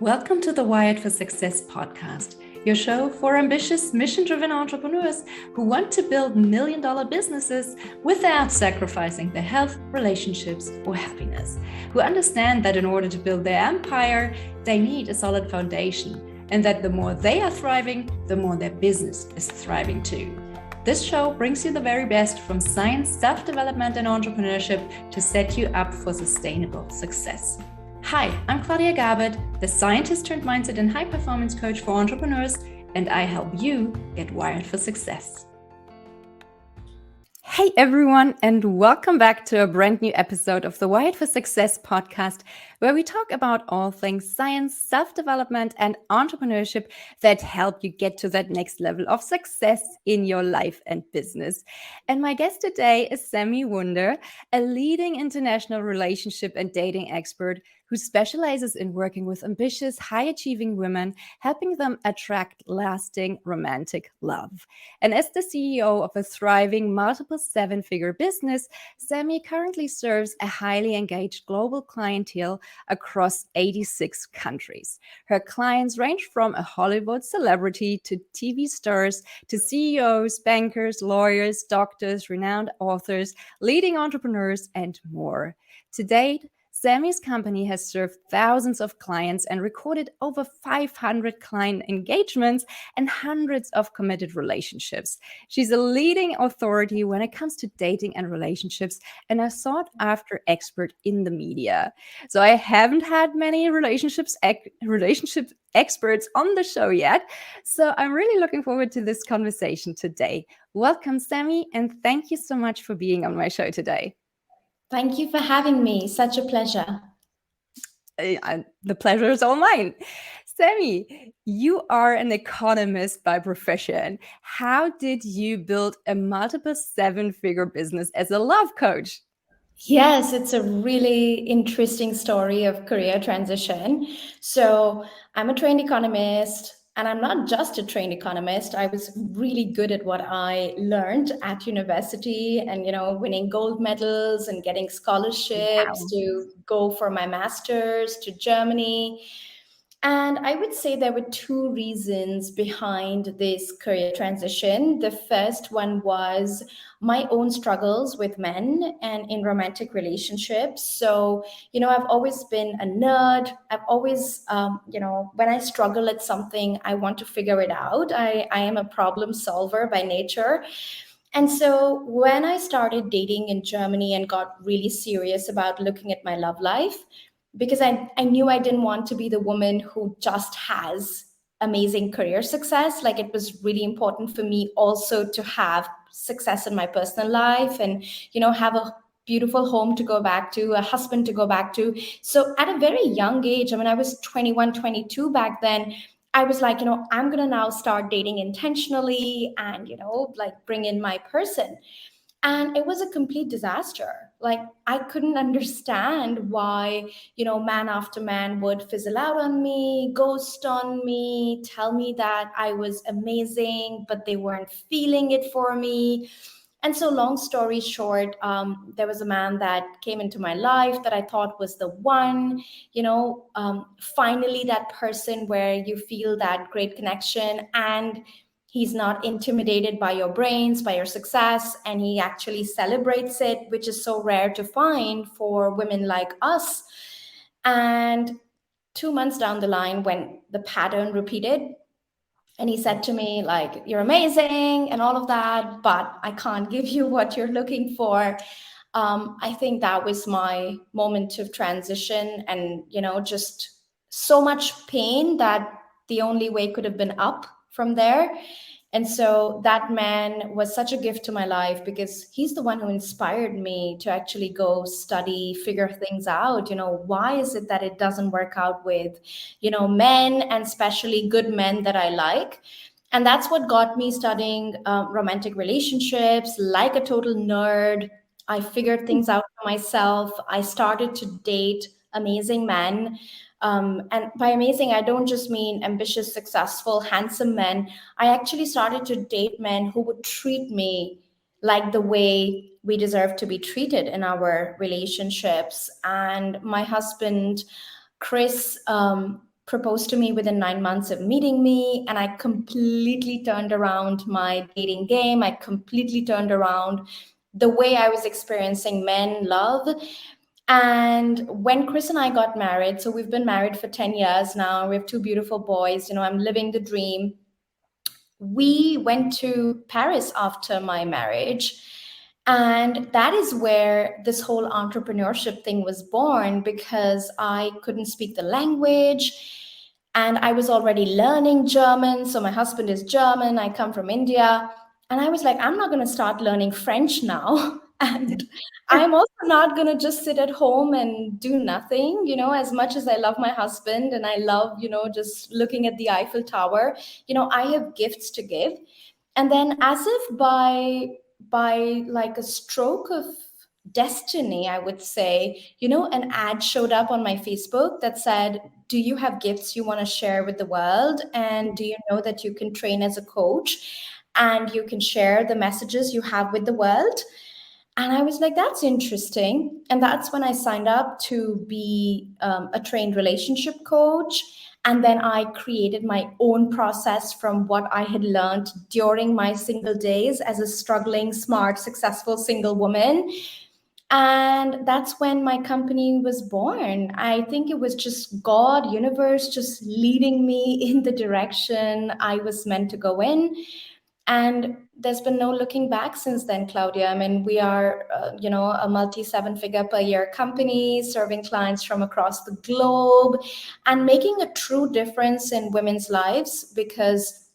Welcome to the Wired for Success podcast, your show for ambitious, mission-driven entrepreneurs who want to build million-dollar businesses without sacrificing their health, relationships, or happiness, who understand that in order to build their empire, they need a solid foundation, and that the more they are thriving, the more their business is thriving too. This show brings you the very best from science, self-development, and entrepreneurship to set you up for sustainable success. Hi, I'm Claudia Garbutt, the scientist turned mindset and high performance coach for entrepreneurs, and I help you get wired for success. Hey everyone, and welcome back to a brand new episode of the Wired for Success podcast, where we talk about all things science, self-development, and entrepreneurship that help you get to that next level of success in your life and business. And my guest today is Sami Wunder, a leading international relationship and dating expert who specializes in working with ambitious, high-achieving women, helping them attract lasting romantic love. And as the CEO of a thriving multiple seven-figure business, Sami currently serves a highly engaged global clientele across 86 countries. Her clients range from a Hollywood celebrity to TV stars to CEOs, bankers, lawyers, doctors, renowned authors, leading entrepreneurs, and more. To date, Sami's company has served thousands of clients and recorded over 500 client engagements and hundreds of committed relationships. She's a leading authority when it comes to dating and relationships and a sought-after expert in the media. So I haven't had many relationship experts on the show yet, so I'm really looking forward to this conversation today. Welcome, Sami, and thank you so much for being on my show today. Thank you for having me. Such a pleasure. The pleasure is all mine. Sami, you are an economist by profession. How did you build a multiple seven-figure business as a love coach? Yes, it's a really interesting story of career transition. So, I'm a trained economist, and I'm not just a trained economist. I was really good at what I learned at university and, winning gold medals and getting scholarships Wow. to go for my master's to Germany. And I would say there were two reasons behind this career transition. The first one was my own struggles with men and in romantic relationships. So, I've always been a nerd. I've always, when I struggle at something, I want to figure it out. I am a problem solver by nature. And so when I started dating in Germany and got really serious about looking at my love life, because I knew I didn't want to be the woman who just has amazing career success. Like, it was really important for me also to have success in my personal life and, have a beautiful home to go back to, a husband to go back to. So at a very young age, I mean, I was 21, 22 back then. I was like, I'm going to now start dating intentionally and, like bring in my person. And it was a complete disaster. Like, I couldn't understand why, man after man would fizzle out on me, ghost on me, tell me that I was amazing, but they weren't feeling it for me. And so, long story short, there was a man that came into my life that I thought was the one, finally, that person where you feel that great connection, and he's not intimidated by your brains, by your success, and he actually celebrates it, which is so rare to find for women like us. And 2 months down the line, when the pattern repeated, and he said to me, like, you're amazing and all of that, but I can't give you what you're looking for. I think that was my moment of transition and, just so much pain that the only way could have been up from there. And so that man was such a gift to my life because he's the one who inspired me to actually go study, figure things out. Why is it that it doesn't work out with, men, and especially good men that I like? And that's what got me studying romantic relationships like a total nerd. I figured things out for myself. I started to date amazing men. And by amazing, I don't just mean ambitious, successful, handsome men. I actually started to date men who would treat me like the way we deserve to be treated in our relationships. And my husband, Chris, proposed to me within 9 months of meeting me, and I completely turned around my dating game. I completely turned around the way I was experiencing men love. And when Chris and I got married, so we've been married for 10 years now, we have two beautiful boys, I'm living the dream. We went to Paris after my marriage. And that is where this whole entrepreneurship thing was born, because I couldn't speak the language and I was already learning German. So my husband is German, I come from India. And I was like, I'm not going to start learning French now. And I'm also not going to just sit at home and do nothing, as much as I love my husband and I love, just looking at the Eiffel Tower, I have gifts to give. And then, as if by like a stroke of destiny, I would say, an ad showed up on my Facebook that said, do you have gifts you want to share with the world? And do you know that you can train as a coach and you can share the messages you have with the world? And I was like, that's interesting. And that's when I signed up to be a trained relationship coach. And then I created my own process from what I had learned during my single days as a struggling, smart, successful single woman. And that's when my company was born. I think it was just God, universe, just leading me in the direction I was meant to go in. And there's been no looking back since then, Claudia. I mean, we are, a multi-7-figure per year company serving clients from across the globe and making a true difference in women's lives, because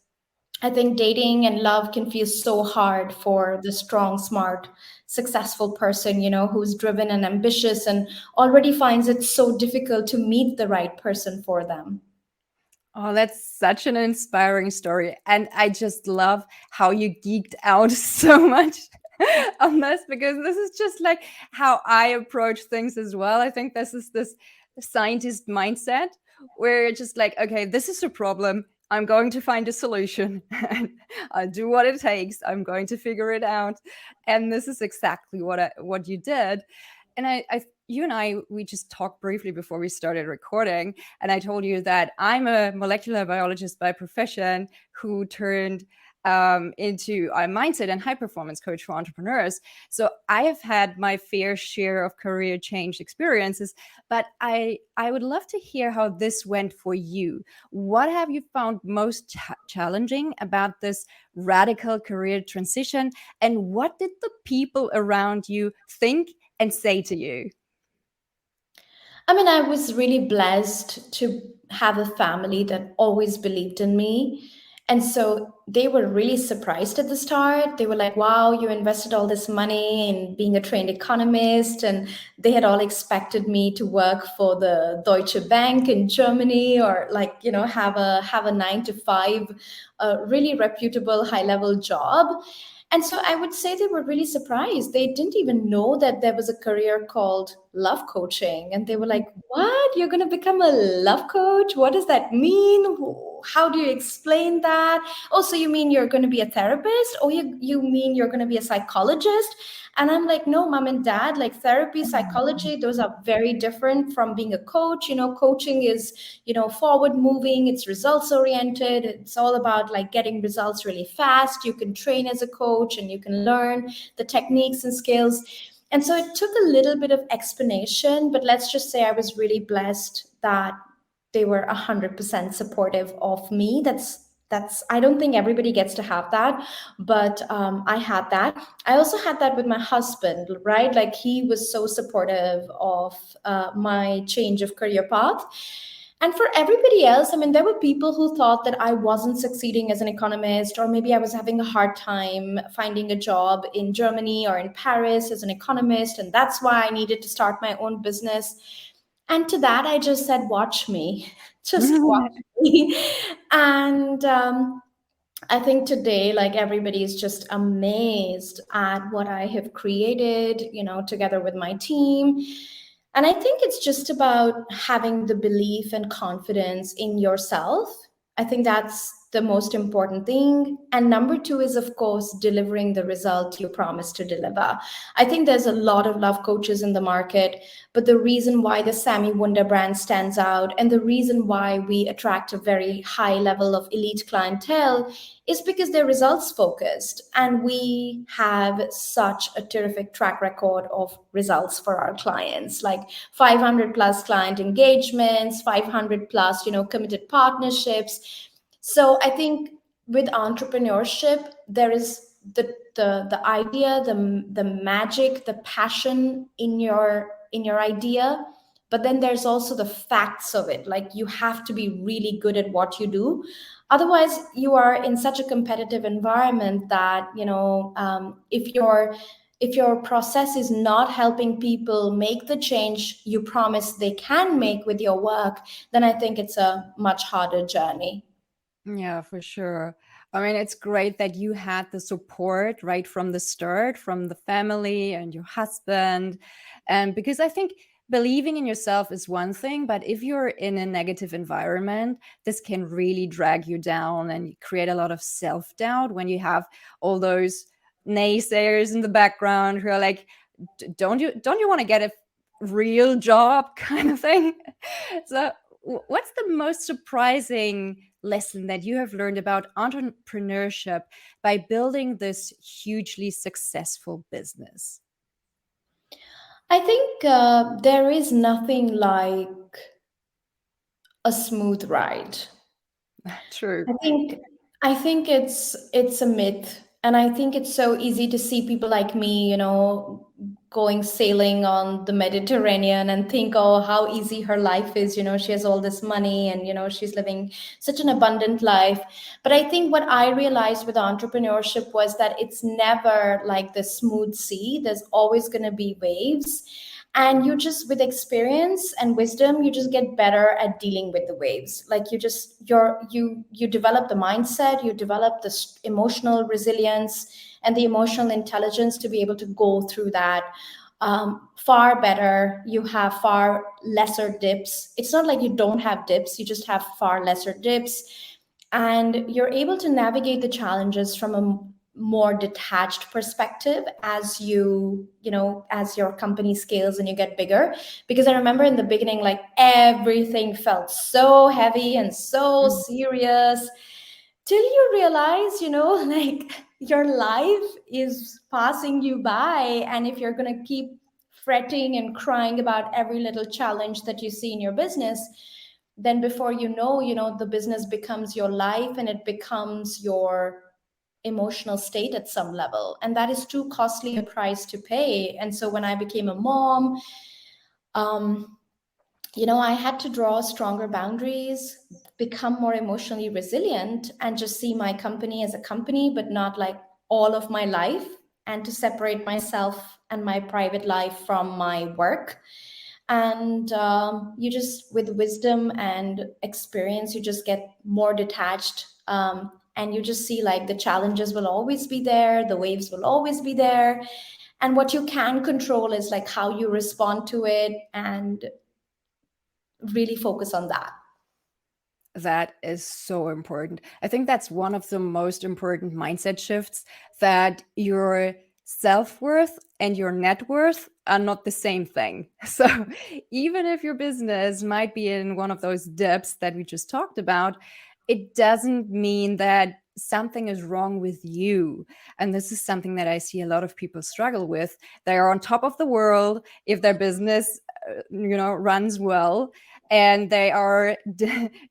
I think dating and love can feel so hard for the strong, smart, successful person, who's driven and ambitious and already finds it so difficult to meet the right person for them. Oh, that's such an inspiring story. And I just love how you geeked out so much on this, because this is just like how I approach things as well. I think this is this scientist mindset where you're just like, okay, this is a problem. I'm going to find a solution and I'll do what it takes. I'm going to figure it out. And this is exactly what you did. And you and I, we just talked briefly before we started recording. And I told you that I'm a molecular biologist by profession who turned into a mindset and high performance coach for entrepreneurs. So I have had my fair share of career change experiences, but I would love to hear how this went for you. What have you found most challenging about this radical career transition? And what did the people around you think and say to you? I mean, I was really blessed to have a family that always believed in me. And so they were really surprised at the start. They were like, wow, you invested all this money in being a trained economist. And they had all expected me to work for the Deutsche Bank in Germany, or like, have a 9 to 5, a really reputable high level job. And so I would say they were really surprised. They didn't even know that there was a career called love coaching. And they were like, what? You're going to become a love coach? What does that mean? How do you explain that? Oh, so you mean you're going to be a therapist? Oh, you mean you're going to be a psychologist? And I'm like, no, mom and dad, like therapy, psychology, those are very different from being a coach. Coaching is, forward moving, it's results oriented. It's all about like getting results really fast. You can train as a coach and you can learn the techniques and skills. And so it took a little bit of explanation, but let's just say I was really blessed that they were 100% supportive of me. That's I don't think everybody gets to have that, but I had that. I also had that with my husband, right? Like he was so supportive of my change of career path. And for everybody else, I mean, there were people who thought that I wasn't succeeding as an economist, or maybe I was having a hard time finding a job in Germany or in Paris as an economist, and that's why I needed to start my own business. And to that, I just said, watch me, just watch me. And I think today, like everybody is just amazed at what I have created, together with my team. And I think it's just about having the belief and confidence in yourself. I think the most important thing. And number two is, of course, delivering the result you promised to deliver. I think there's a lot of love coaches in the market, but the reason why the Sami Wunder brand stands out and the reason why we attract a very high level of elite clientele is because they're results focused. And we have such a terrific track record of results for our clients, like 500 plus client engagements, 500 plus, committed partnerships. So I think with entrepreneurship, there is the idea, the magic, the passion in your idea, but then there's also the facts of it. Like you have to be really good at what you do. Otherwise, you are in such a competitive environment that if your process is not helping people make the change you promise they can make with your work, then I think it's a much harder journey. Yeah, for sure. I mean, it's great that you had the support right from the start, from the family and your husband. And because I think believing in yourself is one thing, but if you're in a negative environment, this can really drag you down and create a lot of self doubt when you have all those naysayers in the background who are like, don't you want to get a real job kind of thing? So, what's the most surprising lesson that you have learned about entrepreneurship by building this hugely successful business? I think there is nothing like a smooth ride. True. I think it's a myth, and I think it's so easy to see people like me, going sailing on the Mediterranean and think, oh, how easy her life is. She has all this money, and she's living such an abundant life. But I think what I realized with entrepreneurship was that it's never like the smooth sea. There's always going to be waves, and you just, with experience and wisdom, you just get better at dealing with the waves. Like you develop the mindset, you develop the emotional resilience and the emotional intelligence to be able to go through that far better. You have far lesser dips. It's not like you don't have dips, you just have far lesser dips, and you're able to navigate the challenges from a more detached perspective as as your company scales and you get bigger. Because I remember in the beginning, like, everything felt so heavy and so Mm. serious, till you realize, like, your life is passing you by. And if you're going to keep fretting and crying about every little challenge that you see in your business, then before the business becomes your life, and it becomes your emotional state at some level, and that is too costly a price to pay. And so when I became a mom, um, I had to draw stronger boundaries, become more emotionally resilient, and just see my company as a company, but not like all of my life, and to separate myself and my private life from my work. And you just, with wisdom and experience, you just get more detached. And you just see, like, the challenges will always be there, the waves will always be there. And what you can control is like how you respond to it, and really focus on that. That is so important. I think that's one of the most important mindset shifts, that your self worth and your net worth are not the same thing. So, even if your business might be in one of those dips that we just talked about, it doesn't mean that something is wrong with you. And this is something that I see a lot of people struggle with. They are on top of the world if their business, runs well, and they are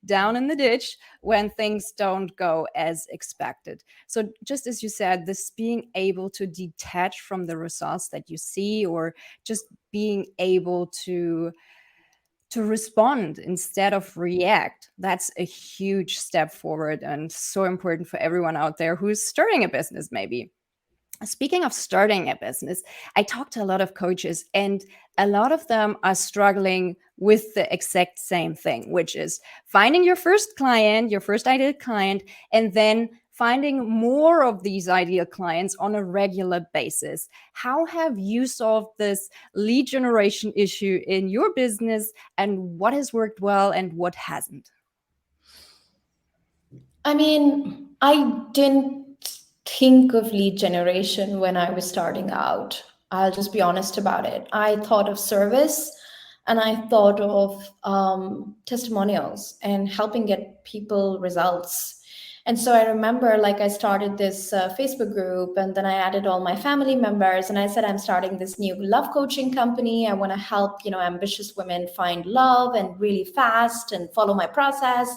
down in the ditch when things don't go as expected. So, just as you said, this being able to detach from the results that you see, or just being able to respond instead of react, that's a huge step forward and so important for everyone out there who's starting a business, maybe. Speaking of starting a business, I talk to a lot of coaches, and a lot of them are struggling with the exact same thing, which is finding your first client, your first ideal client, and then finding more of these ideal clients on a regular basis. How have you solved this lead generation issue in your business, and what has worked well and what hasn't? I mean, I didn't think of lead generation when I was starting out. I'll just be honest about it. I thought of service and I thought of testimonials and helping get people results. And so I remember, like, I started this Facebook group, and then I added all my family members, and I said, I'm starting this new love coaching company. I want to help, ambitious women find love and really fast and follow my process,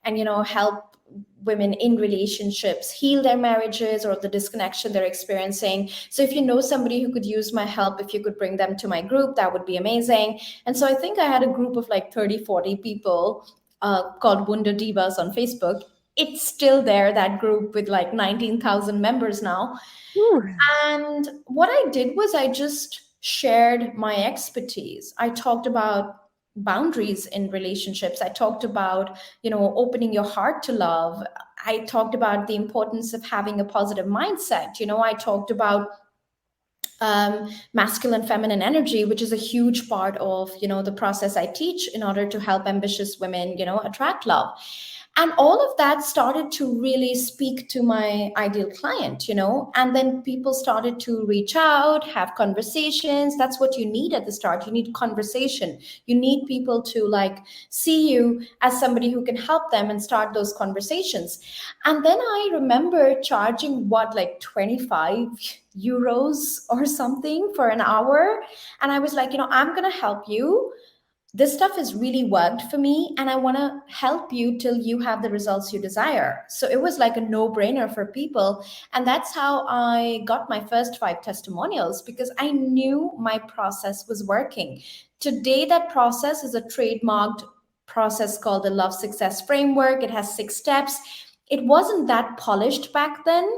and, help women in relationships heal their marriages or the disconnection they're experiencing. So if you know somebody who could use my help, if you could bring them to my group, that would be amazing. And so I think I had a group of like 30, 40 people called Wunder Divas on Facebook. It's still there, that group, with like 19,000 members now. Ooh. And what I did was I just shared my expertise. I talked about boundaries in relationships. I talked about, opening your heart to love. I talked about the importance of having a positive mindset. I talked about masculine feminine energy, which is a huge part of the process I teach in order to help ambitious women attract love. And all of that started to really speak to my ideal client, and then people started to reach out, have conversations. That's what you need at the start. You need conversation. You need people to like see you as somebody who can help them and start those conversations. And then I remember charging what, like 25 euros or something for an hour. And I was like, I'm going to help you. This stuff has really worked for me, and I want to help you till you have the results you desire. So it was like a no brainer for people. And that's how I got my first 5 testimonials, because I knew my process was working. Today, that process is a trademarked process called the Love Success Framework. It has 6 steps. It wasn't that polished back then,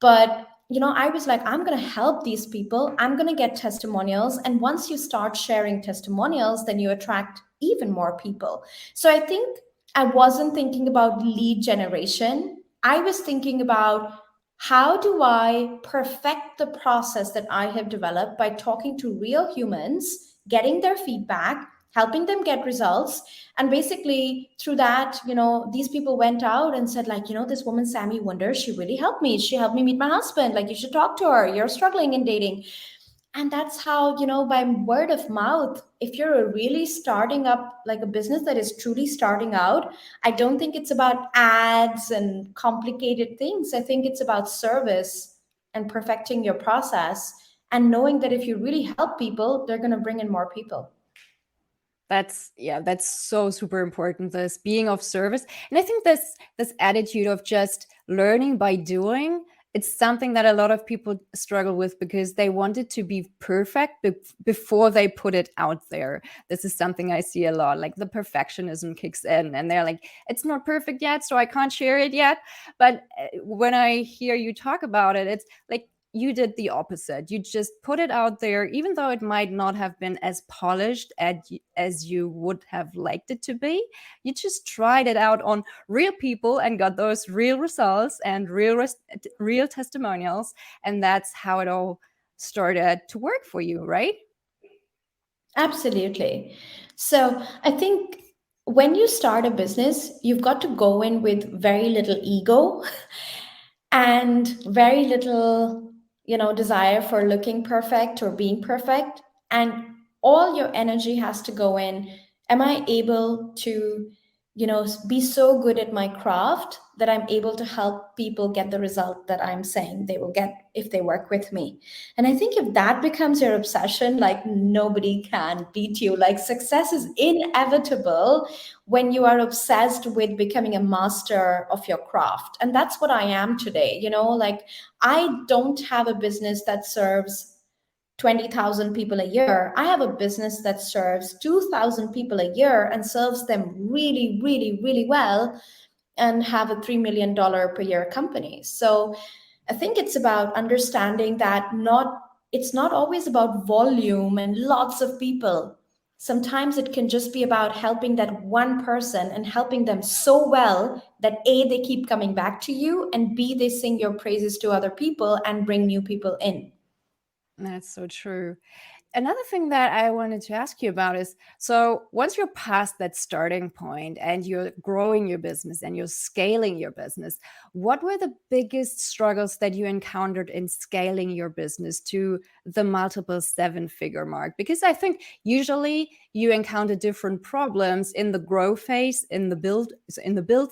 but I was like, I'm going to help these people. I'm going to get testimonials. And once you start sharing testimonials, then you attract even more people. So I think I wasn't thinking about lead generation. I was thinking about, how do I perfect the process that I have developed by talking to real humans, getting their feedback, helping them get results. And basically through that, these people went out and said, like, this woman Sami Wunder, she really helped me. She helped me meet my husband. Like, you should talk to her. You're struggling in dating. And that's how, by word of mouth, if you're really starting up like a business that is truly starting out, I don't think it's about ads and complicated things. I think it's about service and perfecting your process, and knowing that if you really help people, they're going to bring in more people. That's so super important, this being of service. And I think this attitude of just learning by doing, it's something that a lot of people struggle with, because they want it to be perfect before they put it out there. This is something I see a lot, like the perfectionism kicks in and they're like, it's not perfect yet, so I can't share it yet. But when I hear you talk about it, it's like you did the opposite. You just put it out there, even though it might not have been as polished as you would have liked it to be. You just tried it out on real people and got those real results and real testimonials. And that's how it all started to work for you, right? Absolutely. So I think when you start a business, you've got to go in with very little ego and very little, desire for looking perfect or being perfect. And all your energy has to go in, am I able to, be so good at my craft that I'm able to help people get the result that I'm saying they will get if they work with me. And I think if that becomes your obsession, like, nobody can beat you. Like, success is inevitable when you are obsessed with becoming a master of your craft. And that's what I am today. Like, I don't have a business that serves 20,000 people a year. I have a business that serves 2,000 people a year and serves them really, really, really well, and have a $3 million per year company. So I think it's about understanding that it's not always about volume and lots of people. Sometimes it can just be about helping that one person and helping them so well that A, they keep coming back to you, and B, they sing your praises to other people and bring new people in. That's so true. Another thing that I wanted to ask you about is, so once you're past that starting point and you're growing your business and you're scaling your business, what were the biggest struggles that you encountered in scaling your business to the multiple seven-figure mark? Because I think usually you encounter different problems in the grow phase, in the build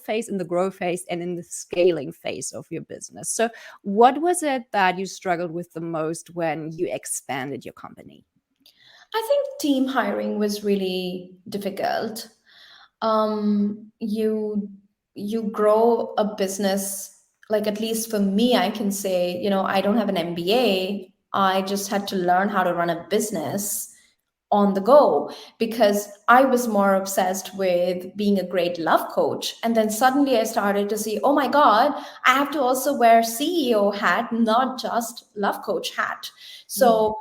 phase, in the grow phase, and in the scaling phase of your business. So what was it that you struggled with the most when you expanded your company? I think team hiring was really difficult. You grow a business, like at least for me, I can say, I don't have an MBA. I just had to learn how to run a business on the go because I was more obsessed with being a great love coach. And then suddenly I started to see, oh my God, I have to also wear CEO hat, not just love coach hat. Mm. So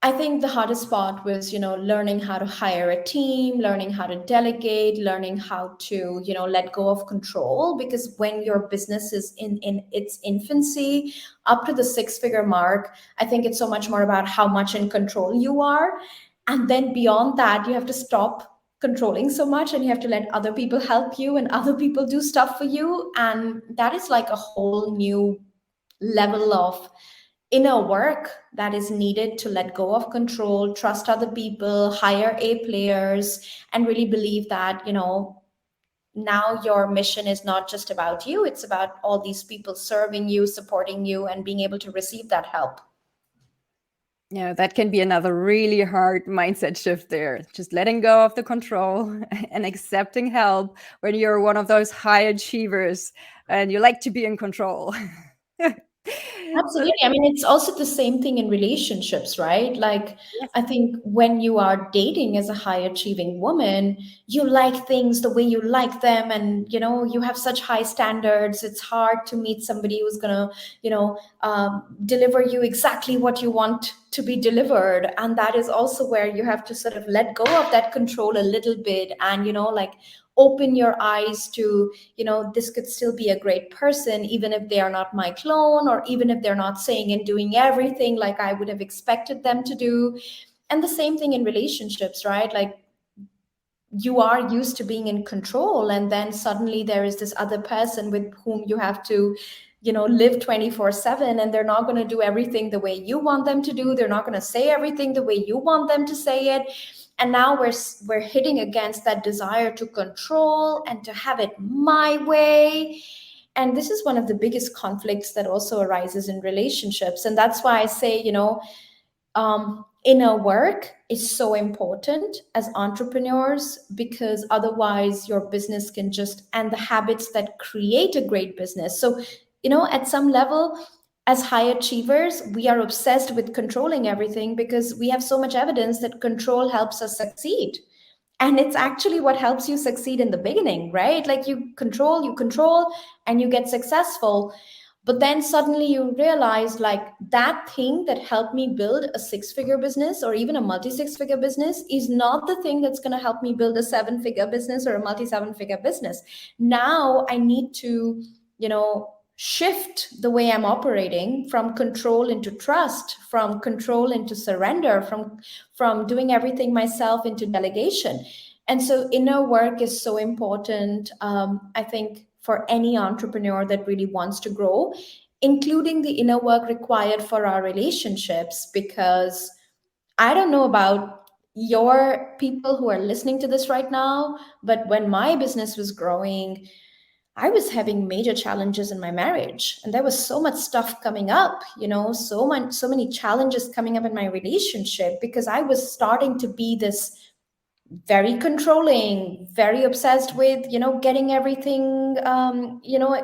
I think the hardest part was, learning how to hire a team, learning how to delegate, learning how to, let go of control. Because when your business is in its infancy, up to the six-figure mark, I think it's so much more about how much in control you are. And then beyond that, you have to stop controlling so much and you have to let other people help you and other people do stuff for you. And that is like a whole new level of inner work that is needed to let go of control, trust other people, hire A players, and really believe that, now your mission is not just about you, it's about all these people serving you, supporting you, and being able to receive that help. Yeah, that can be another really hard mindset shift there. Just letting go of the control and accepting help when you're one of those high achievers and you like to be in control. So Absolutely. I mean, it's also the same thing in relationships, right? Like, yes. I think when you are dating as a high achieving woman, you like things the way you like them. And, you have such high standards. It's hard to meet somebody who's going to, deliver you exactly what you want to be delivered. And that is also where you have to sort of let go of that control a little bit and, like, open your eyes to, this could still be a great person even if they are not my clone, or even if they're not saying and doing everything like I would have expected them to do. And the same thing in relationships, right? Like, you are used to being in control, and then suddenly there is this other person with whom you have to, live 24/7, and they're not going to do everything the way you want them to do, they're not going to say everything the way you want them to say it. And now we're hitting against that desire to control and to have it my way. And this is one of the biggest conflicts that also arises in relationships. And that's why I say, inner work is so important as entrepreneurs, because otherwise your business can just, and the habits that create a great business. So, at some level, as high achievers, we are obsessed with controlling everything because we have so much evidence that control helps us succeed. And it's actually what helps you succeed in the beginning, right? Like, you control, and you get successful. But then suddenly you realize, like, that thing that helped me build a six-figure business or even a multi-six-figure business is not the thing that's going to help me build a seven-figure business or a multi-seven-figure business. Now I need to, shift the way I'm operating from control into trust, from control into surrender, from doing everything myself into delegation. And so inner work is so important, I think, for any entrepreneur that really wants to grow, including the inner work required for our relationships. Because I don't know about your people who are listening to this right now, but when my business was growing, I was having major challenges in my marriage, and there was so much stuff coming up, so many challenges coming up in my relationship, because I was starting to be this very controlling, very obsessed with, getting everything,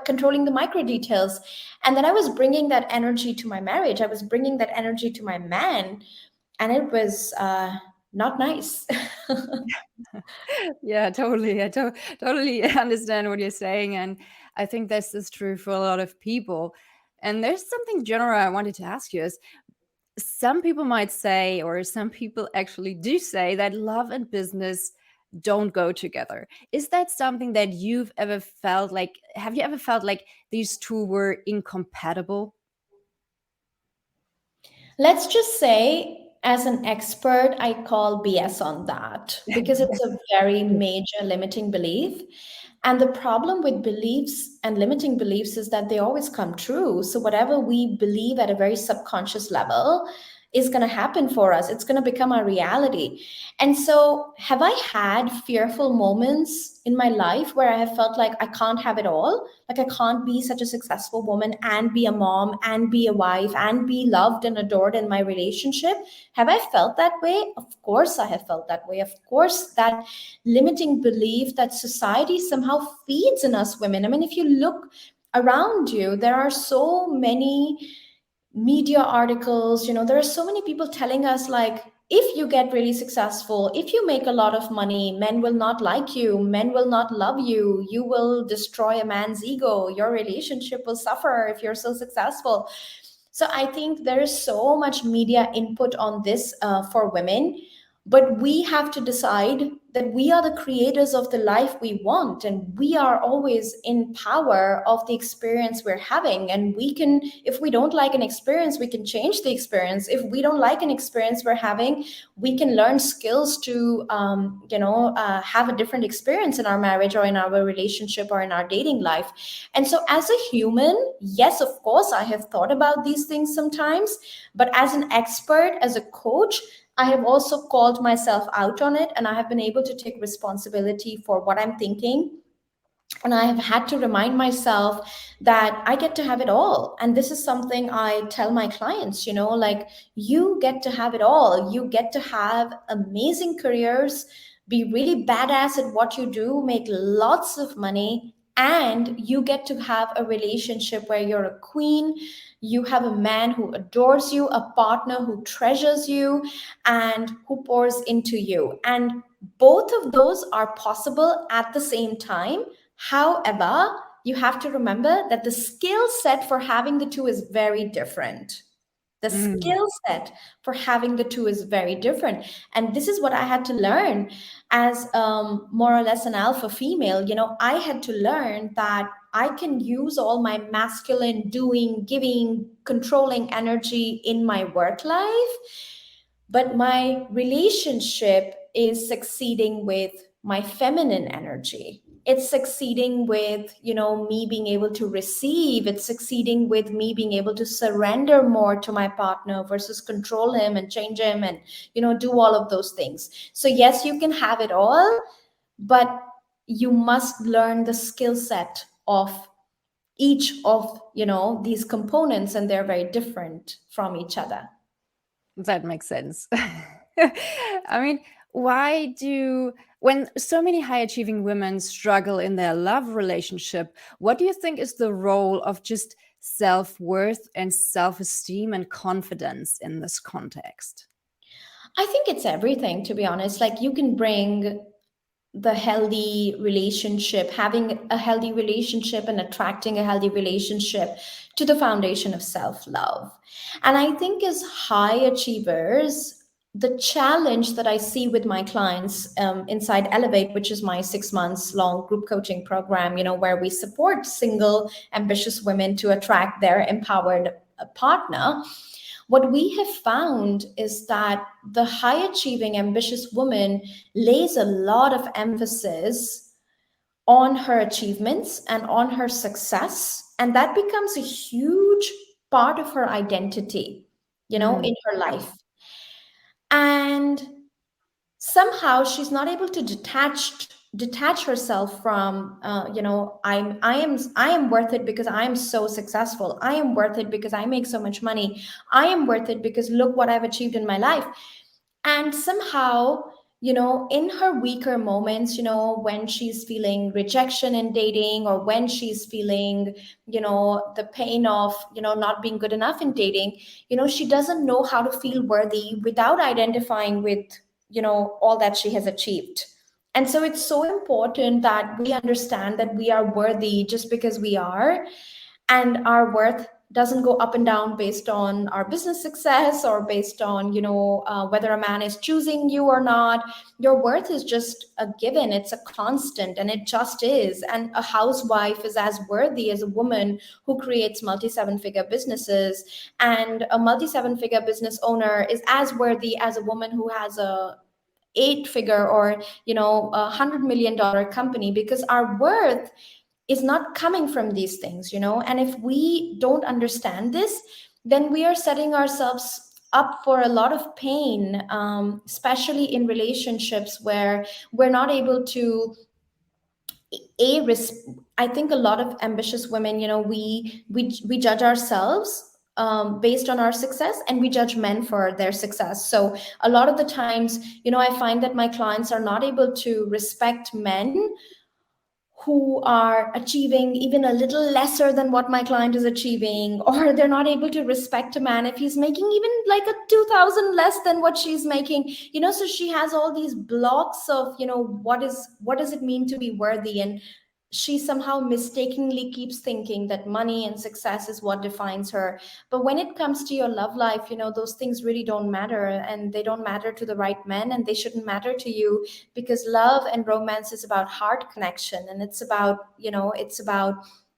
controlling the micro details. And then I was bringing that energy to my marriage. I was bringing that energy to my man, and it was not nice. Yeah, totally. Totally understand what you're saying. And I think this is true for a lot of people. And there's something general I wanted to ask you is, some people might say, or some people actually do say, that love and business don't go together. Is that something that you've ever felt like? Have you ever felt like these two were incompatible? Let's just say As an expert, I call BS on that because it's a very major limiting belief. And the problem with beliefs and limiting beliefs is that they always come true. So, whatever we believe at a very subconscious level is going to happen for us, it's going to become our reality. And so, have I had fearful moments in my life where I have felt like I can't have it all? Like, I can't be such a successful woman and be a mom and be a wife and be loved and adored in my relationship? Have I felt that way? Of course, I have felt that way. Of course, that limiting belief that society somehow feeds in us women. I mean, if you look around you, there are so many media articles, there are so many people telling us, like, if you get really successful, if you make a lot of money, men will not like you, men will not love you, you will destroy a man's ego, your relationship will suffer if you're so successful. So I think there is so much media input on this for women, but we have to decide that we are the creators of the life we want, and we are always in power of the experience we're having. And we can, if we don't like an experience, we can change the experience. If we don't like an experience we're having, we can learn skills to have a different experience in our marriage or in our relationship or in our dating life. And so as a human, yes, of course, I have thought about these things sometimes, but as an expert, as a coach, I have also called myself out on it, and I have been able to take responsibility for what I'm thinking. And I have had to remind myself that I get to have it all. And this is something I tell my clients, like, you get to have it all. You get to have amazing careers, be really badass at what you do, make lots of money, and you get to have a relationship where you're a queen. You have a man who adores you, a partner who treasures you, and who pours into you. And both of those are possible at the same time. However, you have to remember that the skill set for having the two is very different. The Mm. skill set for having the two is very different. And this is what I had to learn as more or less an alpha female. I had to learn that I can use all my masculine doing, giving, controlling energy in my work life, but my relationship is succeeding with my feminine energy. It's succeeding with me being able to receive. It's succeeding with me being able to surrender more to my partner versus control him and change him and do all of those things. So yes, you can have it all, but you must learn the skill set of each of these components, and they're very different from each other. That makes sense. I mean, when so many high achieving women struggle in their love relationship, what do you think is the role of just self worth and self esteem and confidence in this context? I think it's everything, to be honest. Like, you can bring the healthy relationship, having a healthy relationship and attracting a healthy relationship to the foundation of self love. And I think as high achievers, the challenge that I see with my clients inside Elevate, which is my 6 months long group coaching program, where we support single, ambitious women to attract their empowered partner. What we have found is that the high achieving, ambitious woman lays a lot of emphasis on her achievements and on her success. And that becomes a huge part of her identity, Mm. in her life. And somehow she's not able to detach herself from I am worth it because I am so successful. I am worth it because I make so much money. I am worth it because look what I've achieved in my life. And somehow, in her weaker moments, when she's feeling rejection in dating, or when she's feeling the pain of not being good enough in dating, she doesn't know how to feel worthy without identifying with all that she has achieved. And so it's so important that we understand that we are worthy just because we are, and our worth doesn't go up and down based on our business success or based on, whether a man is choosing you or not. Your worth is just a given, it's a constant, and it just is. And a housewife is as worthy as a woman who creates multi seven figure businesses, and a multi seven figure business owner is as worthy as a woman who has a eight figure or $100 million company, because our worth is not coming from these things. And if we don't understand this, then we are setting ourselves up for a lot of pain, especially in relationships where we're not able to a I think a lot of ambitious women, we judge ourselves based on our success, and we judge men for their success. So a lot of the times, I find that my clients are not able to respect men who are achieving even a little lesser than what my client is achieving, or they're not able to respect a man if he's making even like a 2000 less than what she's making. So she has all these blocks of, what does it mean to be worthy, and she somehow mistakenly keeps thinking that money and success is what defines her. But when it comes to your love life, those things really don't matter, and they don't matter to the right men, and they shouldn't matter to you, because love and romance is about heart connection, and it's about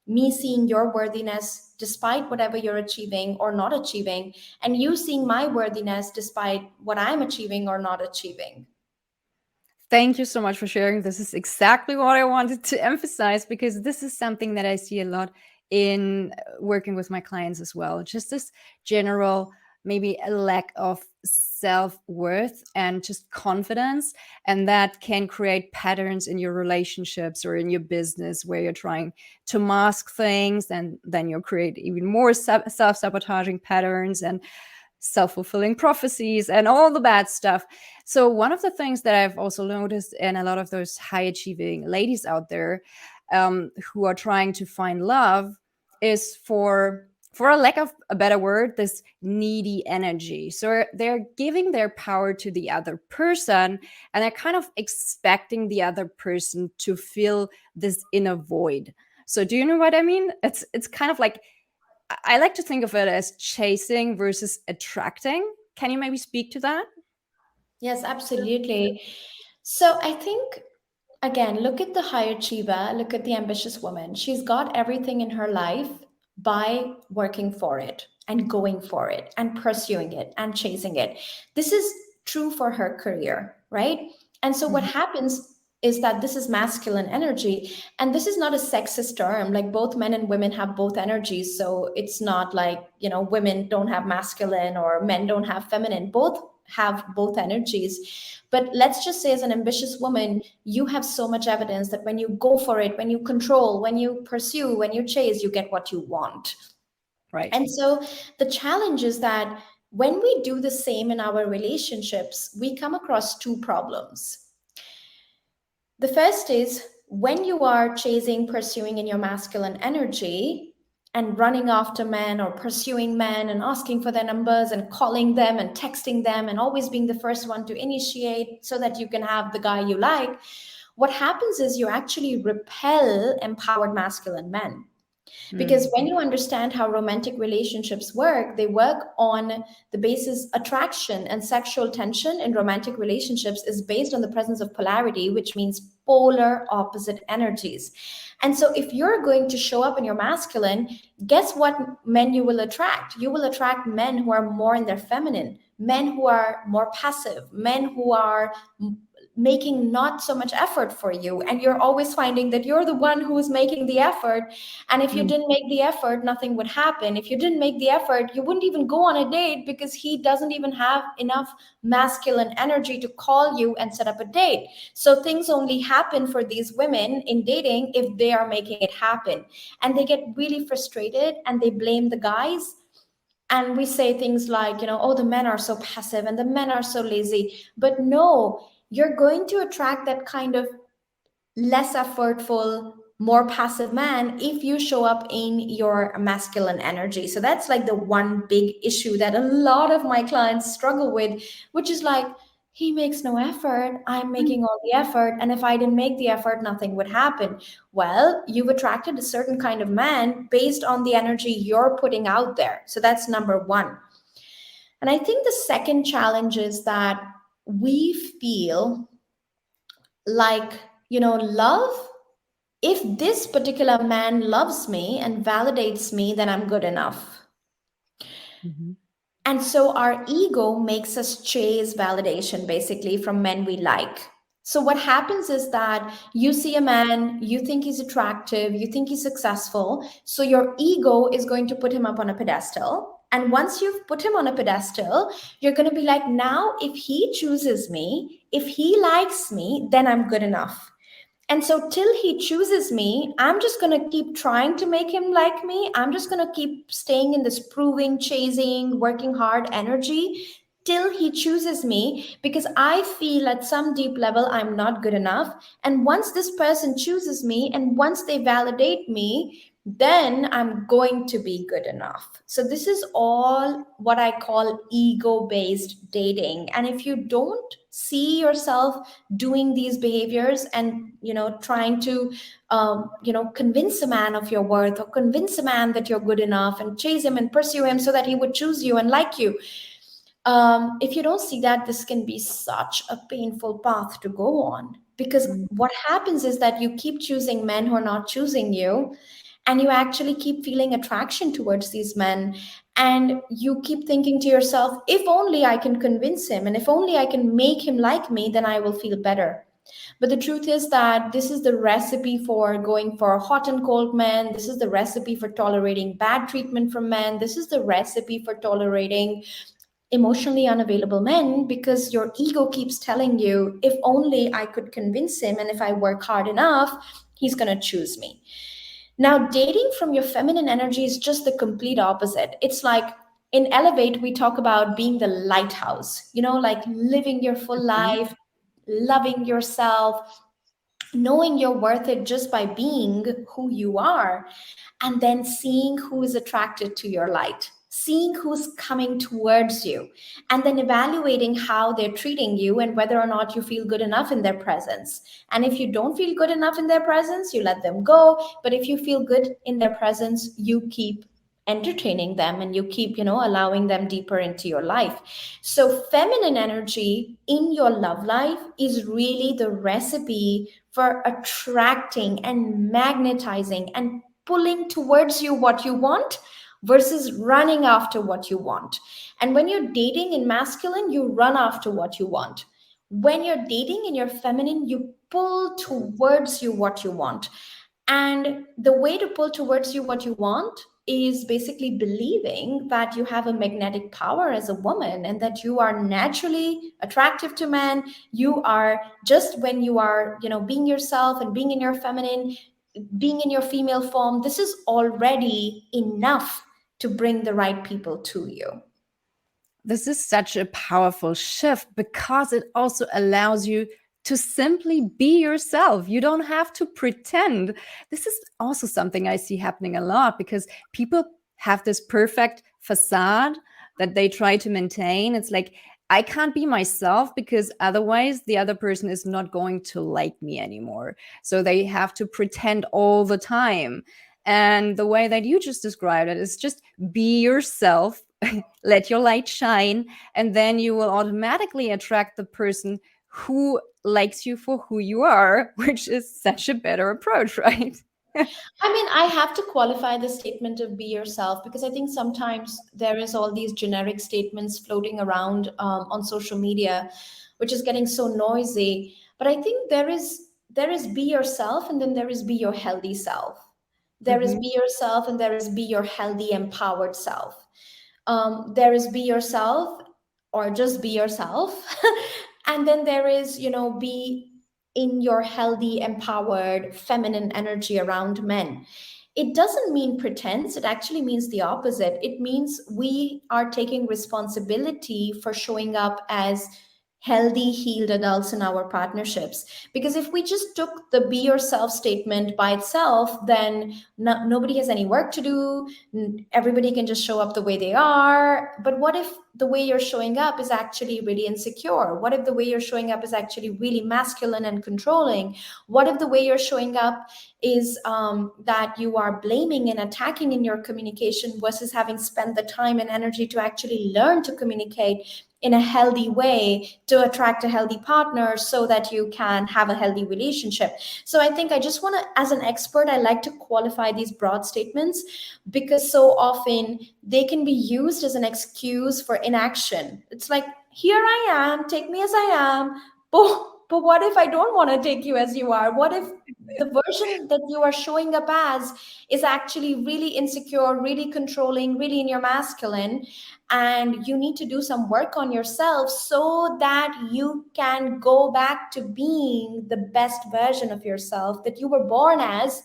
me seeing your worthiness despite whatever you're achieving or not achieving, and you seeing my worthiness despite what I'm achieving or not achieving. Thank you so much for sharing. This is exactly what I wanted to emphasize, because this is something that I see a lot in working with my clients as well. Just this general, maybe a lack of self-worth and just confidence. And that can create patterns in your relationships or in your business where you're trying to mask things, and then you'll create even more self-sabotaging patterns and self-fulfilling prophecies and all the bad stuff. So one of the things that I've also noticed in a lot of those high achieving ladies out there, who are trying to find love, is for a lack of a better word, this needy energy. So they're giving their power to the other person, and they're kind of expecting the other person to fill this inner void. So do you know what I mean? It's kind of like, I like to think of it as chasing versus attracting. Can you maybe speak to that? Yes, absolutely. So I think, again, look at the high achiever, look at the ambitious woman. She's got everything in her life by working for it and going for it and pursuing it and chasing it. This is true for her career, right? And so what Mhm. happens is that this is masculine energy, and this is not a sexist term. Like, both men and women have both energies, so it's not like, women don't have masculine or men don't have feminine. Both have both energies. But let's just say, as an ambitious woman, you have so much evidence that when you go for it, when you control, when you pursue, when you chase, you get what you want. Right. And so the challenge is that when we do the same in our relationships, we come across two problems. The first is, when you are chasing, pursuing in your masculine energy and running after men or pursuing men and asking for their numbers and calling them and texting them and always being the first one to initiate so that you can have the guy you like, what happens is you actually repel empowered masculine men. Because Mm. when you understand how romantic relationships work, they work on the basis attraction and sexual tension in romantic relationships is based on the presence of polarity, which means polar opposite energies. And so if you're going to show up in your masculine, guess what men you will attract? You will attract men who are more in their feminine, men who are more passive, men who are making not so much effort for you, and you're always finding that you're the one who is making the effort. And if you Mm. didn't make the effort, nothing would happen. If you didn't make the effort, you wouldn't even go on a date, because he doesn't even have enough masculine energy to call you and set up a date. So things only happen for these women in dating if they are making it happen. And they get really frustrated and they blame the guys, and we say things like, oh, the men are so passive and the men are so lazy. But no, you're going to attract that kind of less effortful, more passive man if you show up in your masculine energy. So that's like the one big issue that a lot of my clients struggle with, which is like, he makes no effort. I'm making all the effort. And if I didn't make the effort, nothing would happen. Well, you've attracted a certain kind of man based on the energy you're putting out there. So that's number one. And I think the second challenge is that we feel like, love, if this particular man loves me and validates me, then I'm good enough. Mhm. And so our ego makes us chase validation basically from men we like. So what happens is that you see a man, you think he's attractive, you think he's successful. So your ego is going to put him up on a pedestal. And once you've put him on a pedestal, you're going to be like, now, if he chooses me, if he likes me, then I'm good enough. And so, till he chooses me, I'm just going to keep trying to make him like me. I'm just going to keep staying in this proving, chasing, working hard energy till he chooses me because I feel at some deep level I'm not good enough. And once this person chooses me and once they validate me, then I'm going to be good enough. So, this is all what I call ego based dating. And if you don't see yourself doing these behaviors and trying to convince a man of your worth or convince a man that you're good enough and chase him and pursue him so that he would choose you and like you, if you don't see that, this can be such a painful path to go on, because Mm. what happens is that you keep choosing men who are not choosing you, and you actually keep feeling attraction towards these men, and you keep thinking to yourself, if only I can convince him and if only I can make him like me, then I will feel better. But the truth is that this is the recipe for going for hot and cold men. This is the recipe for tolerating bad treatment from men. This is the recipe for tolerating emotionally unavailable men, because your ego keeps telling you, if only I could convince him and if I work hard enough, he's going to choose me. Now, dating from your feminine energy is just the complete opposite. It's like in Elevate, we talk about being the lighthouse, like living your full Mhm. life, loving yourself, knowing you're worth it just by being who you are, and then seeing who is attracted to your light, seeing who's coming towards you, and then evaluating how they're treating you and whether or not you feel good enough in their presence. And if you don't feel good enough in their presence, you let them go. But if you feel good in their presence, you keep entertaining them and you keep allowing them deeper into your life. So feminine energy in your love life is really the recipe for attracting and magnetizing and pulling towards you what you want versus running after what you want. And when you're dating in masculine, you run after what you want. When you're dating in your feminine, you pull towards you what you want. And the way to pull towards you what you want is basically believing that you have a magnetic power as a woman and that you are naturally attractive to men. You are, just when you are, being yourself and being in your feminine, being in your female form, this is already enough to bring the right people to you. This is such a powerful shift because it also allows you to simply be yourself. You don't have to pretend. This is also something I see happening a lot because people have this perfect facade that they try to maintain. It's like, I can't be myself because otherwise the other person is not going to like me anymore. So they have to pretend all the time. And the way that you just described it is just be yourself, let your light shine, and then you will automatically attract the person who likes you for who you are, which is such a better approach, right? I mean, I have to qualify the statement of be yourself, because I think sometimes there is all these generic statements floating around on social media, which is getting so noisy. But I think there is be yourself, and then there is be your healthy self. There is Mhm. be yourself, and there is be your healthy, empowered self. There is be yourself, or just be yourself, and then there is be in your healthy, empowered, feminine energy around men. It doesn't mean pretense, it actually means the opposite. It means we are taking responsibility for showing up as healthy, healed adults in our partnerships. Because if we just took the be yourself statement by itself, then nobody has any work to do. Everybody can just show up the way they are. But what if the way you're showing up is actually really insecure? What if the way you're showing up is actually really masculine and controlling? What if the way you're showing up is that you are blaming and attacking in your communication versus having spent the time and energy to actually learn to communicate in a healthy way to attract a healthy partner so that you can have a healthy relationship? So I think I just want to, as an expert, I like to qualify these broad statements because so often they can be used as an excuse for inaction. It's like, here I am, take me as I am. But what if I don't want to take you as you are? What if the version that you are showing up as is actually really insecure, really controlling, really in your masculine? And you need to do some work on yourself so that you can go back to being the best version of yourself that you were born as.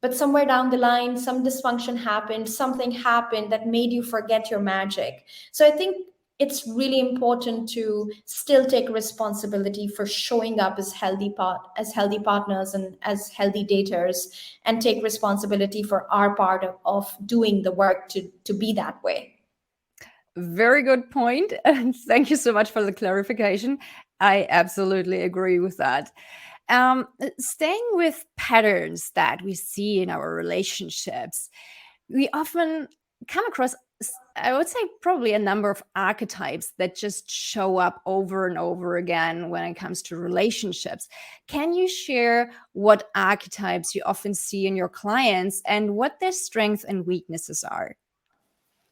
But somewhere down the line, some dysfunction happened, something happened that made you forget your magic. So I think it's really important to still take responsibility for showing up as as healthy partners and as healthy daters, and take responsibility for our part of doing the work to be that way. Very good point. And thank you so much for the clarification. I absolutely agree with that. Staying with patterns that we see in our relationships, we often come across, I would say, probably a number of archetypes that just show up over and over again when it comes to relationships. Can you share what archetypes you often see in your clients and what their strengths and weaknesses are?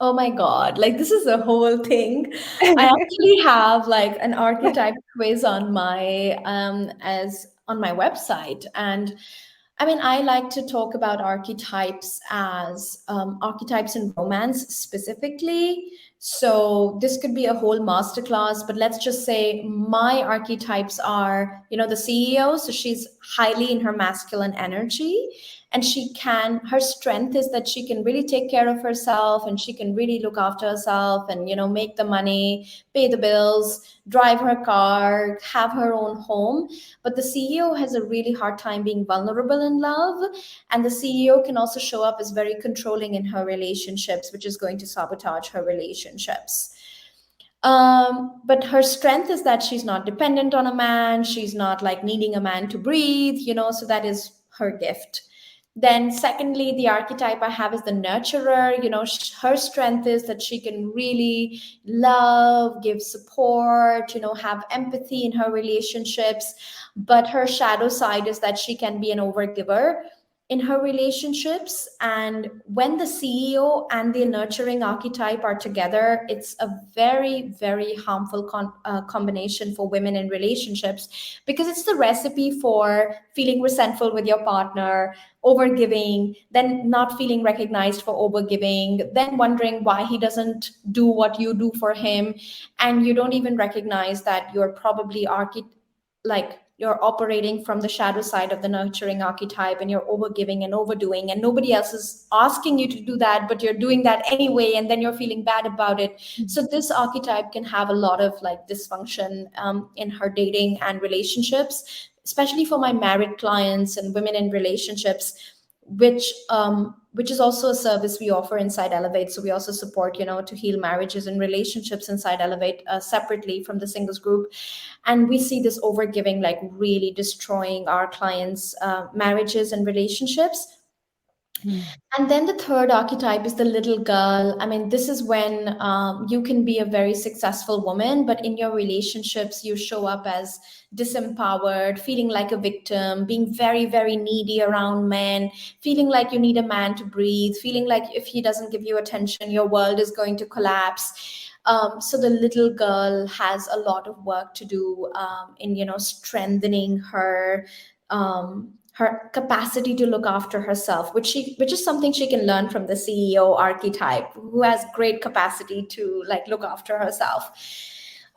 Oh my God, like this is a whole thing. I actually have like an archetype quiz on my as on my website. And I mean, I like to talk about archetypes as archetypes in romance specifically. So this could be a whole masterclass, but let's just say my archetypes are, the CEO. So she's highly in her masculine energy, and her strength is that she can really take care of herself, and she can really look after herself, and make the money, pay the bills, drive her car, have her own home. But the CEO has a really hard time being vulnerable in love. And the CEO can also show up as very controlling in her relationships, which is going to sabotage her relationships. But her strength is that she's not dependent on a man. She's not like needing a man to breathe, so that is her gift. Then, secondly, the archetype I have is the nurturer. Her strength is that she can really love, give support, have empathy in her relationships. But her shadow side is that she can be an overgiver in her relationships. And when the CEO and the nurturing archetype are together, it's a very, very harmful combination for women in relationships, because it's the recipe for feeling resentful with your partner, overgiving, then not feeling recognized for overgiving, then wondering why he doesn't do what you do for him. And you don't even recognize that you're probably like you're operating from the shadow side of the nurturing archetype, and you're overgiving and overdoing, and nobody else is asking you to do that, but you're doing that anyway, and then you're feeling bad about it. So this archetype can have a lot of like dysfunction in her dating and relationships, especially for my married clients and women in relationships, which is also a service we offer inside Elevate. So we also support, to heal marriages and relationships inside Elevate, separately from the singles group. And we see this overgiving like really destroying our clients' marriages and relationships. And then the third archetype is the little girl. I mean, this is when you can be a very successful woman, but in your relationships, you show up as disempowered, feeling like a victim, being very, very needy around men, feeling like you need a man to breathe, feeling like if he doesn't give you attention, your world is going to collapse. So the little girl has a lot of work to do in, strengthening her capacity to look after herself, which is something she can learn from the CEO archetype, who has great capacity to like look after herself.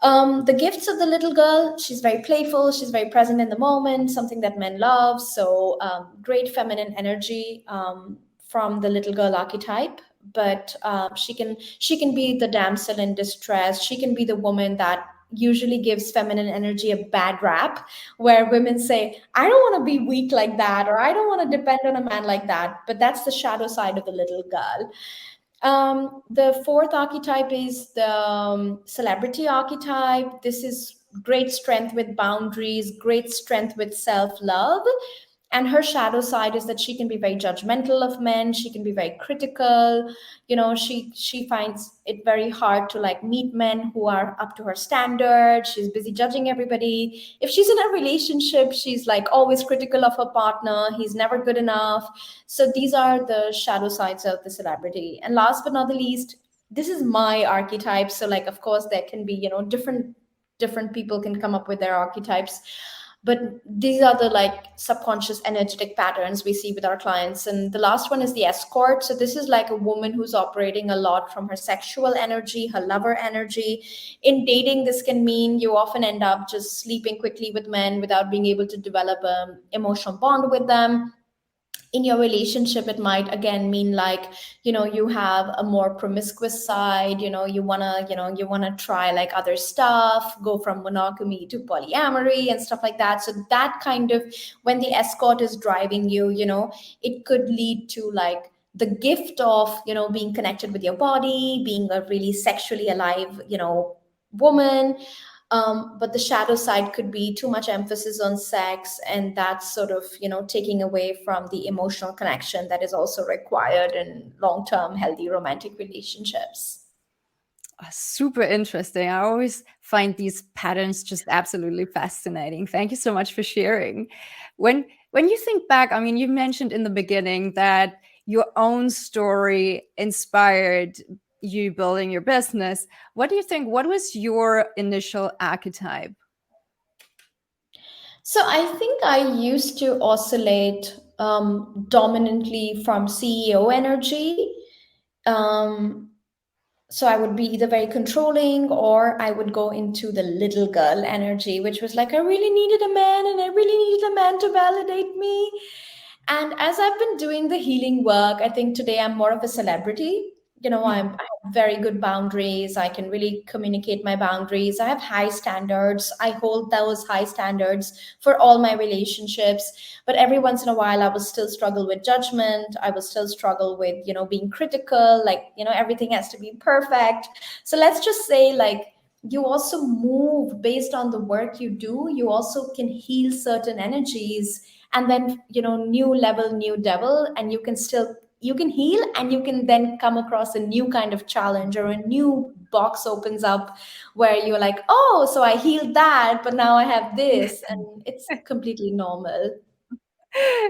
The gifts of the little girl: she's very playful, she's very present in the moment, something that men love. So great feminine energy from the little girl archetype. But she can be the damsel in distress. She can be the woman that usually gives feminine energy a bad rap, where women say, I don't want to be weak like that, or I don't want to depend on a man like that. But that's the shadow side of the little girl. The fourth archetype is the celebrity archetype. This is great strength with boundaries, great strength with self love. And her shadow side is that she can be very judgmental of men. She can be very critical. She finds it very hard to like meet men who are up to her standard. She's busy judging everybody. If she's in a relationship, she's like always critical of her partner. He's never good enough. So these are the shadow sides of the celebrity. And last but not the least, this is my archetype. So like, of course, there can be, different people can come up with their archetypes, but these are the like subconscious energetic patterns we see with our clients. And the last one is the escort. So this is like a woman who's operating a lot from her sexual energy, her lover energy. In dating, this can mean you often end up just sleeping quickly with men without being able to develop an emotional bond with them. In your relationship, it might again mean like, you have a more promiscuous side. You want to try like other stuff, go from monogamy to polyamory and stuff like that. So that kind of, when the escort is driving you, it could lead to like the gift of being connected with your body, being a really sexually alive woman. But the shadow side could be too much emphasis on sex, and that's sort of taking away from the emotional connection that is also required in long-term healthy romantic relationships. Super interesting. I always find these patterns just absolutely fascinating. Thank you so much for sharing. When you think back, I mean, you mentioned in the beginning that your own story inspired you building your business. What do you think? What was your initial archetype? So I think I used to oscillate dominantly from CEO energy. Um, so I would be either very controlling, or I would go into the little girl energy, which was like, I really needed a man, and I really needed a man to validate me. And as I've been doing the healing work, I think today I'm more of a celebrity. I have very good boundaries. I can really communicate my boundaries. I have high standards. I hold those high standards for all my relationships. But every once in a while, I will still struggle with judgment. I will still struggle with, being critical. Like, everything has to be perfect. So let's just say, like, you also move based on the work you do. You also can heal certain energies, and then new level, new devil, and you can heal, and you can then come across a new kind of challenge, or a new box opens up where you're like, oh, so I healed that, but now I have this, and it's completely normal.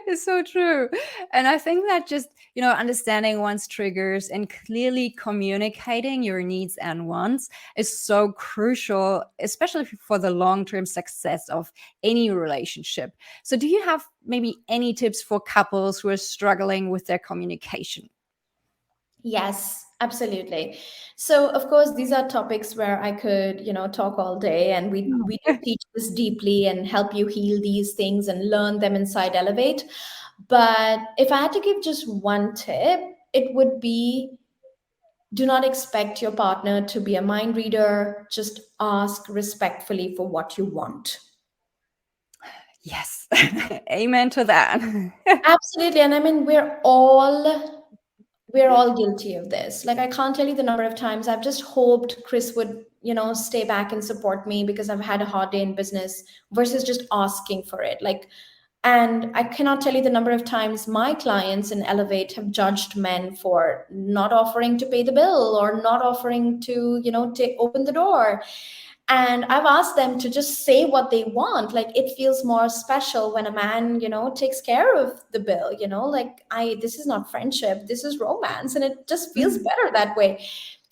It's so true. And I think that just, understanding one's triggers and clearly communicating your needs and wants is so crucial, especially for the long-term success of any relationship. So do you have maybe any tips for couples who are struggling with their communication? Yes, absolutely. So, of course, these are topics where I could, talk all day, and we do teach this deeply and help you heal these things and learn them inside Elevate. But if I had to give just one tip, it would be, do not expect your partner to be a mind reader. Just ask respectfully for what you want. Yes. Amen to that. Absolutely. And I mean, we're all guilty of this. Like, I can't tell you the number of times I've just hoped Chris would, stay back and support me because I've had a hard day in business, versus just asking for it. Like, and I cannot tell you the number of times my clients in Elevate have judged men for not offering to pay the bill, or not offering to, open the door. And I've asked them to just say what they want. Like, it feels more special when a man takes care of the bill. Like, I this is not friendship, this is romance, and it just feels better that way.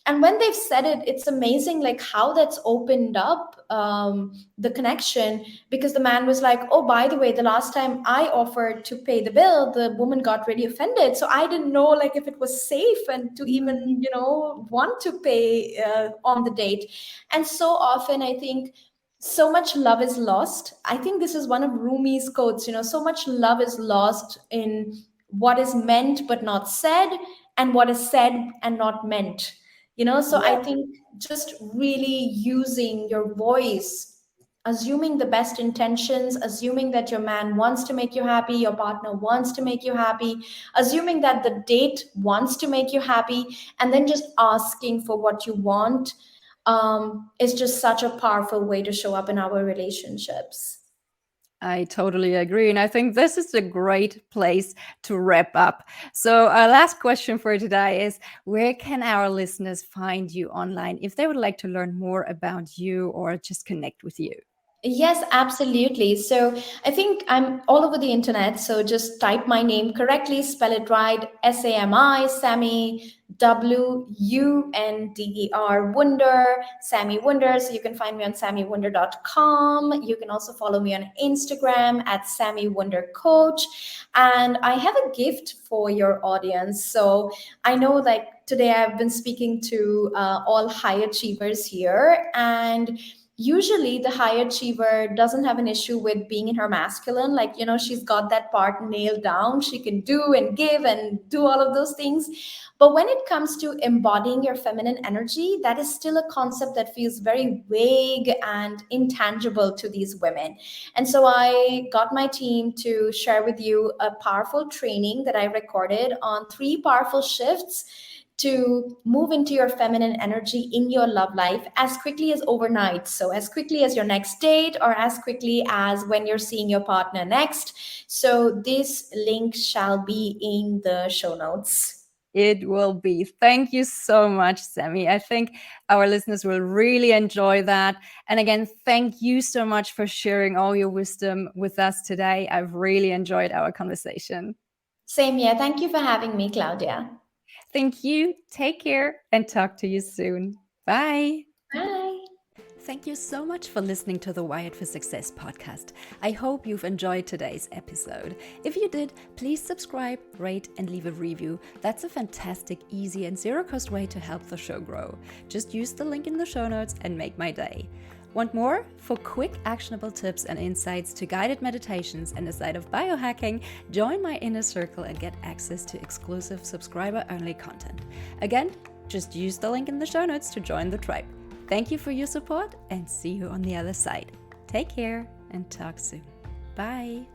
And when they've said it, it's amazing, like how that's opened up the connection. Because the man was like, oh, by the way, the last time I offered to pay the bill, the woman got really offended, so I didn't know like if it was safe and to even want to pay on the date. And so often I think so much love is lost. I think this is one of Rumi's quotes, so much love is lost in what is meant but not said, and what is said and not meant. So I think just really using your voice, assuming the best intentions, assuming that your man wants to make you happy, your partner wants to make you happy, assuming that the date wants to make you happy, and then just asking for what you want, is just such a powerful way to show up in our relationships. I totally agree. And I think this is a great place to wrap up. So, our last question for today is, where can our listeners find you online if they would like to learn more about you or just connect with you? Yes, absolutely. So I think I'm all over the internet. So just type my name correctly, spell it right, Sami, Sami, Wunder, Wunder, Sami Wunder. So you can find me on samiwunder.com. You can also follow me on Instagram at Sami Wunder Coach. And I have a gift for your audience. So I know like today I've been speaking to all high achievers here, and usually the high achiever doesn't have an issue with being in her masculine, like she's got that part nailed down, she can do and give and do all of those things. But when it comes to embodying your feminine energy, that is still a concept that feels very vague and intangible to these women. And so I got my team to share with you a powerful training that I recorded on 3 powerful shifts to move into your feminine energy in your love life as quickly as overnight. So, as quickly as your next date, or as quickly as when you're seeing your partner next. So, this link shall be in the show notes. It will be. Thank you so much, Sami. I think our listeners will really enjoy that. And again, thank you so much for sharing all your wisdom with us today. I've really enjoyed our conversation. Same here. Thank you for having me, Claudia. Thank you. Take care and talk to you soon. Bye. Bye. Thank you so much for listening to the Wired for Success podcast. I hope you've enjoyed today's episode. If you did, please subscribe, rate, and leave a review. That's a fantastic, easy, and zero-cost way to help the show grow. Just use the link in the show notes and make my day. Want more? For quick, actionable tips and insights to guided meditations and a side of biohacking, join my inner circle and get access to exclusive subscriber-only content. Again, just use the link in the show notes to join the tribe. Thank you for your support and see you on the other side. Take care and talk soon. Bye.